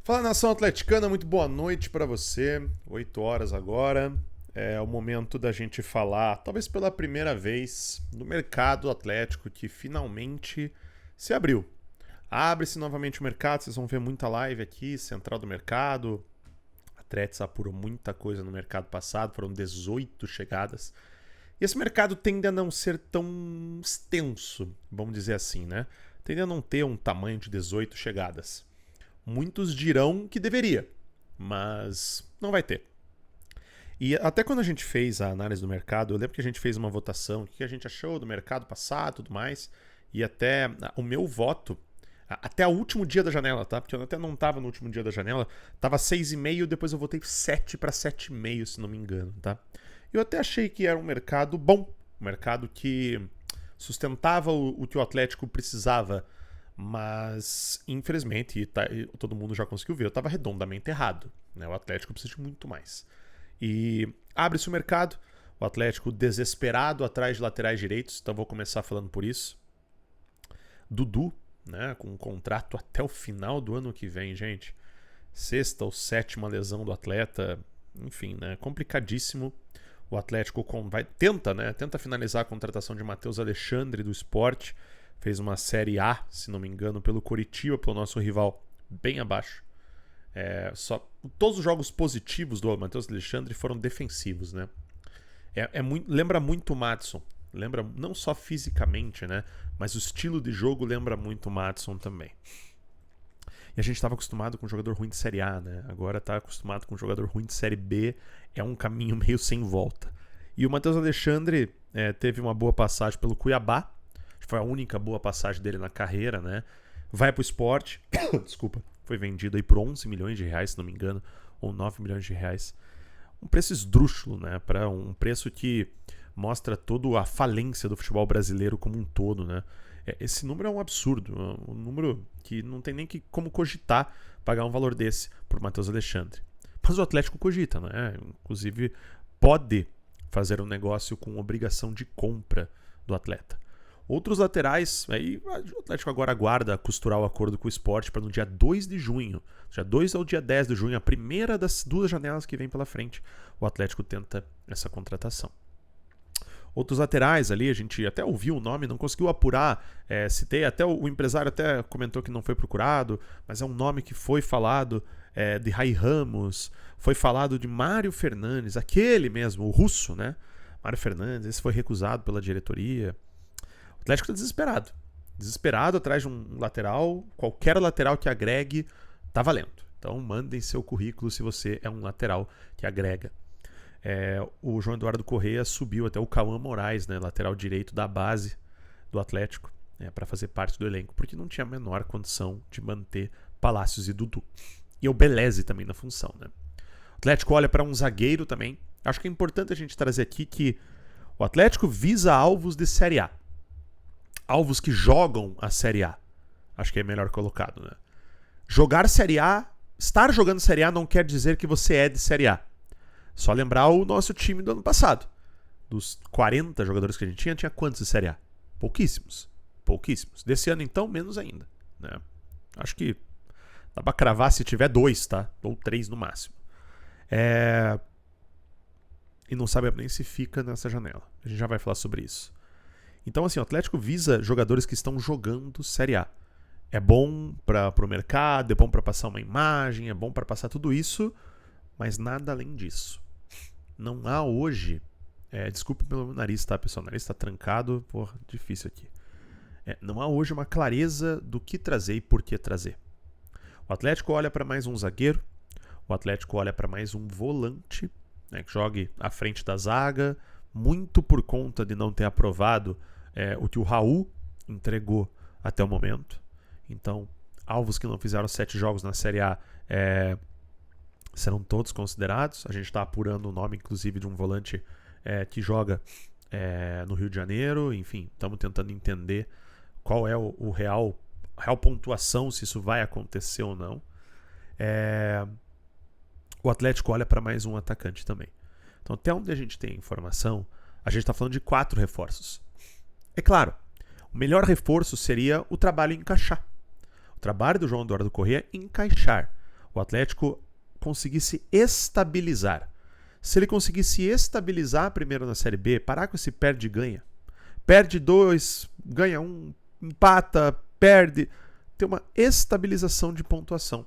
Fala, nação atleticana, muito boa noite para você. 8 horas agora. É o momento da gente falar, talvez pela primeira vez, do mercado atlético que finalmente se abriu. Abre-se novamente o mercado, vocês vão ver muita live aqui, central do mercado. A Threads apurou muita coisa no mercado passado, foram 18 chegadas. E esse mercado tende a não ser tão extenso, vamos dizer assim, né? Tende a não ter um tamanho de 18 chegadas. Muitos dirão que deveria, mas não vai ter. E até quando a gente fez a análise do mercado, eu lembro que a gente fez uma votação, o que a gente achou do mercado passado e tudo mais, e até o meu voto, até o último dia da janela, tá? Porque eu até não estava no último dia da janela, estava 6,5, depois eu votei 7 para 7,5, se não me engano, tá? Eu até achei que era um mercado bom, um mercado que sustentava o que o Atlético precisava, mas infelizmente, e todo mundo já conseguiu ver, eu estava redondamente errado, né? O Atlético precisa de muito mais. E abre-se o mercado, o Atlético desesperado atrás de laterais direitos, então vou começar falando por isso. Dudu, né, com um contrato até o final do ano que vem, gente. Sexta ou sétima lesão do atleta, enfim, né, complicadíssimo. O Atlético tenta finalizar a contratação de Matheus Alexandre do Sport. Fez uma Série A, se não me engano, pelo Coritiba, pelo nosso rival, bem abaixo. Todos os jogos positivos do Matheus Alexandre foram defensivos, né? Lembra muito o Maddison. Lembra não só fisicamente, né? Mas o estilo de jogo lembra muito o Maddison também. E a gente estava acostumado com um jogador ruim de Série A, né? Agora está acostumado com um jogador ruim de Série B. É um caminho meio sem volta. E o Matheus Alexandre teve uma boa passagem pelo Cuiabá. Foi a única boa passagem dele na carreira, né? Vai pro Sport. Desculpa. Foi vendido aí por 11 milhões de reais, se não me engano. Ou 9 milhões de reais. Um preço esdrúxulo, né? Para um preço que mostra toda a falência do futebol brasileiro como um todo, né? Esse número é um absurdo. Um número que não tem nem como cogitar pagar um valor desse por Matheus Alexandre. Mas o Atlético cogita, né? Inclusive, pode fazer um negócio com obrigação de compra do atleta. Outros laterais, aí o Atlético agora aguarda costurar o acordo com o Sport para no dia 2 de junho. Dia 2 ao dia 10 de junho, a primeira das duas janelas que vem pela frente, o Atlético tenta essa contratação. Outros laterais ali, a gente até ouviu o nome, não conseguiu apurar, citei, até o empresário até comentou que não foi procurado, mas é um nome que foi falado, de Rai Ramos, foi falado de Mário Fernandes, aquele mesmo, o russo, né? Mário Fernandes, esse foi recusado pela diretoria. O Atlético está desesperado. Desesperado atrás de um lateral. Qualquer lateral que agregue tá valendo. Então mandem seu currículo se você é um lateral que agrega. O João Eduardo Corrêa subiu até o Cauã Moraes, né, lateral direito da base do Atlético, para fazer parte do elenco, porque não tinha a menor condição de manter Palácios e Dudu. E o Beleze também na função. Né? O Atlético olha para um zagueiro também. Acho que é importante a gente trazer aqui que o Atlético visa alvos de Série A. Alvos que jogam a Série A. Acho que é melhor colocado, né? Jogar Série A, estar jogando Série A não quer dizer que você é de Série A. Só lembrar o nosso time do ano passado. Dos 40 jogadores que a gente tinha quantos de Série A? Pouquíssimos. Pouquíssimos. Desse ano, então, menos ainda. Né? Acho que dá pra cravar se tiver 2, tá? Ou 3 no máximo. E não sabe nem se fica nessa janela. A gente já vai falar sobre isso. Então, assim, o Atlético visa jogadores que estão jogando Série A. É bom para o mercado, é bom para passar uma imagem, é bom para passar tudo isso, mas nada além disso. Não há hoje... desculpe pelo meu nariz, tá, pessoal? O nariz está trancado, porra, difícil aqui. Não há hoje uma clareza do que trazer e por que trazer. O Atlético olha para mais um zagueiro, o Atlético olha para mais um volante, né, que jogue à frente da zaga, muito por conta de não ter aprovado o que o Raul entregou até o momento. Então, alvos que não fizeram 7 jogos na Série A serão todos considerados. A gente está apurando o nome, inclusive, de um volante que joga no Rio de Janeiro. Enfim, estamos tentando entender qual é a real pontuação, se isso vai acontecer ou não. O Atlético olha para mais um atacante também. Então, até onde a gente tem informação, a gente está falando de 4 reforços. É claro, o melhor reforço seria o trabalho encaixar. O trabalho do João Eduardo Corrêa é encaixar. o Atlético conseguir se estabilizar. Se ele conseguir se estabilizar primeiro na Série B, parar com esse perde e ganha. Perde 2, ganha 1, empata, perde. Ter uma estabilização de pontuação.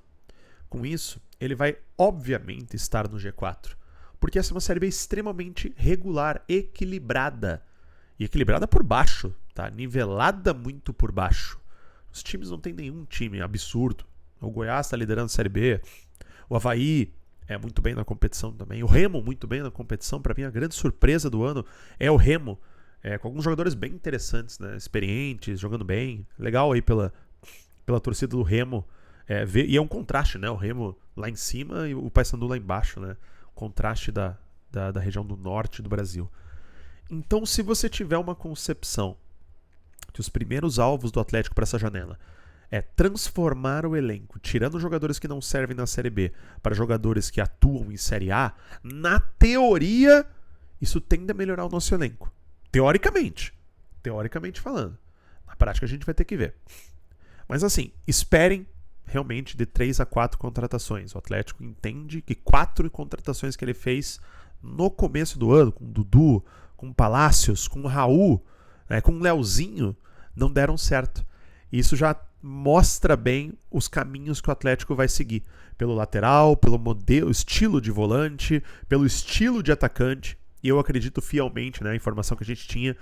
Com isso, ele vai obviamente estar no G4. Porque essa é uma Série B extremamente regular, equilibrada. E equilibrada por baixo, tá? Nivelada muito por baixo. Os times não tem nenhum time absurdo. O Goiás está liderando a Série B. O Avaí é muito bem na competição também. O Remo muito bem na competição. Para mim, a grande surpresa do ano é o Remo. Com alguns jogadores bem interessantes, né? Experientes, jogando bem. Legal aí pela torcida do Remo. E é um contraste, né? O Remo lá em cima e o Paysandu lá embaixo, né? Contraste da região do norte do Brasil. Então, se você tiver uma concepção que os primeiros alvos do Atlético para essa janela é transformar o elenco, tirando jogadores que não servem na Série B para jogadores que atuam em Série A, na teoria, isso tende a melhorar o nosso elenco. Teoricamente falando. Na prática a gente vai ter que ver. Mas assim, esperem realmente de 3 a 4 contratações. O Atlético entende que 4 contratações que ele fez no começo do ano, com o Dudu, com o Palácios, com o Raul, com o Leozinho, não deram certo. Isso já mostra bem os caminhos que o Atlético vai seguir. Pelo lateral, pelo modelo, estilo de volante, pelo estilo de atacante. E eu acredito fielmente, né, a informação que a gente tinha,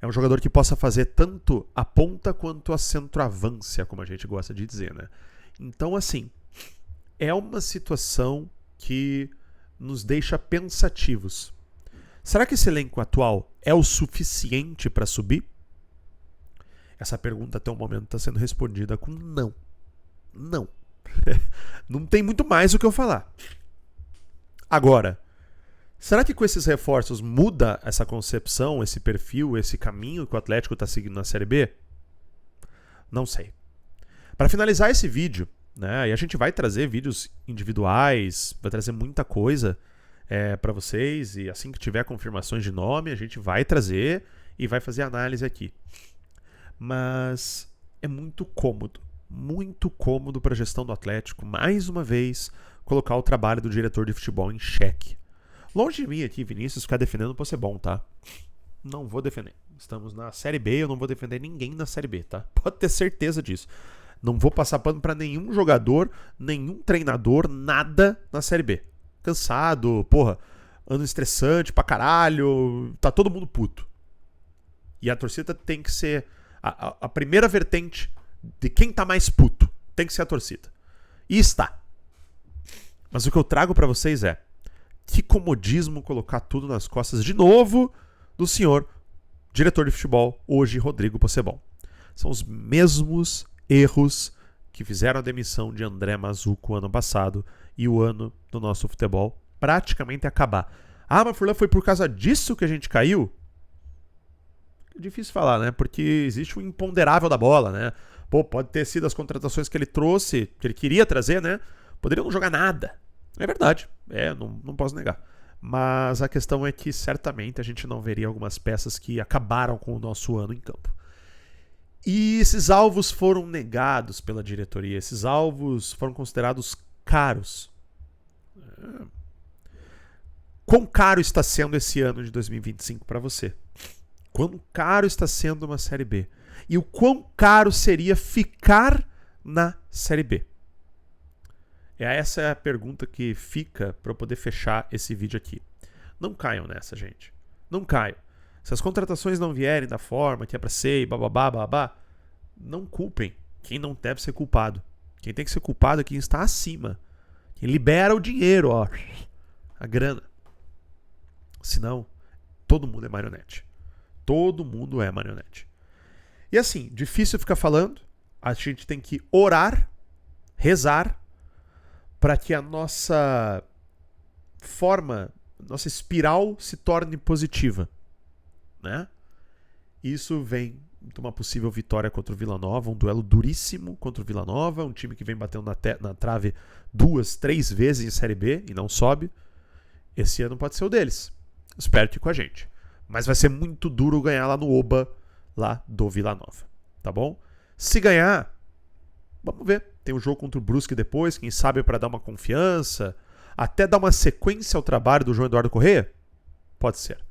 é um jogador que possa fazer tanto a ponta quanto a centroavância, como a gente gosta de dizer, né? Então, assim, é uma situação que nos deixa pensativos. Será que esse elenco atual é o suficiente para subir? Essa pergunta até o momento está sendo respondida com não. Não. Não tem muito mais o que eu falar. Agora, será que com esses reforços muda essa concepção, esse perfil, esse caminho que o Atlético está seguindo na Série B? Não sei. Para finalizar esse vídeo, né, e a gente vai trazer vídeos individuais, vai trazer muita coisa para vocês, e assim que tiver confirmações de nome, a gente vai trazer e vai fazer análise aqui. Mas é muito cômodo para a gestão do Atlético, mais uma vez, colocar o trabalho do diretor de futebol em xeque. Longe de mim aqui, Vinícius, ficar defendendo o Possebon, tá? Não vou defender. Estamos na Série B, eu não vou defender ninguém na Série B, tá? Pode ter certeza disso. Não vou passar pano pra nenhum jogador, nenhum treinador, nada na Série B. Cansado, porra, ano estressante pra caralho, tá todo mundo puto. E a torcida tem que ser a primeira vertente de quem tá mais puto. Tem que ser a torcida. E está. Mas o que eu trago pra vocês é: que comodismo colocar tudo nas costas de novo do senhor diretor de futebol, hoje Rodrigo Possebon. São os mesmos erros que fizeram a demissão de André Mazzuco ano passado e o ano do nosso futebol praticamente acabar. Ah, mas Furlan, foi por causa disso que a gente caiu? É difícil falar, né? Porque existe o imponderável da bola, né? Pô, pode ter sido as contratações que ele trouxe, que ele queria trazer, né? Poderiam não jogar nada. É verdade, não posso negar. Mas a questão é que certamente a gente não veria algumas peças que acabaram com o nosso ano em campo. E esses alvos foram negados pela diretoria. Esses alvos foram considerados caros. Quão caro está sendo esse ano de 2025 para você? Quão caro está sendo uma Série B? E o quão caro seria ficar na Série B? Essa é a pergunta que fica para eu poder fechar esse vídeo aqui. Não caiam nessa, gente. Não caiam. Se as contratações não vierem da forma que é para ser e bababá, não culpem quem não deve ser culpado. Quem tem que ser culpado é quem está acima. Quem libera o dinheiro, ó, a grana. Senão, todo mundo é marionete. Todo mundo é marionete. E assim, difícil ficar falando. A gente tem que orar, rezar, para que a nossa espiral se torne positiva, né? Isso vem de uma possível vitória contra o Vila Nova, um duelo duríssimo contra o Vila Nova, um time que vem batendo na trave 2, 3 vezes em Série B e não sobe. Esse ano pode ser o deles. Espero que com a gente. Mas vai ser muito duro ganhar lá no Oba, lá do Vila Nova, tá bom? Se ganhar, vamos ver. Tem um jogo contra o Brusque depois, quem sabe para dar uma confiança, até dar uma sequência ao trabalho do João Eduardo Corrêa? Pode ser.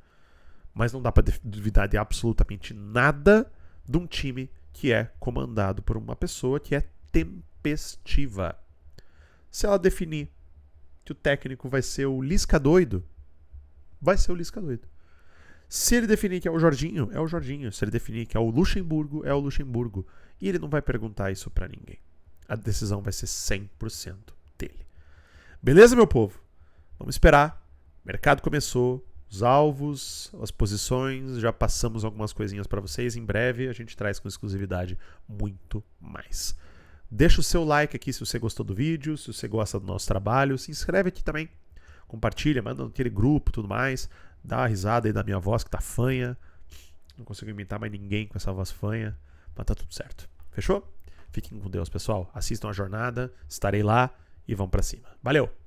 Mas não dá para duvidar de absolutamente nada de um time que é comandado por uma pessoa que é tempestiva. Se ela definir que o técnico vai ser o Lisca doido, vai ser o Lisca doido. Se ele definir que é o Jorginho, é o Jorginho. Se ele definir que é o Luxemburgo, é o Luxemburgo. E ele não vai perguntar isso para ninguém. A decisão vai ser 100% dele. Beleza, meu povo? Vamos esperar. O mercado começou. Os alvos, as posições, já passamos algumas coisinhas para vocês. Em breve a gente traz com exclusividade muito mais. Deixa o seu like aqui se você gostou do vídeo, se você gosta do nosso trabalho. Se inscreve aqui também. Compartilha, manda naquele grupo e tudo mais. Dá uma risada aí da minha voz que tá fanha. Não consigo imitar mais ninguém com essa voz fanha. Mas tá tudo certo. Fechou? Fiquem com Deus, pessoal. Assistam a jornada. Estarei lá e vamos pra cima. Valeu!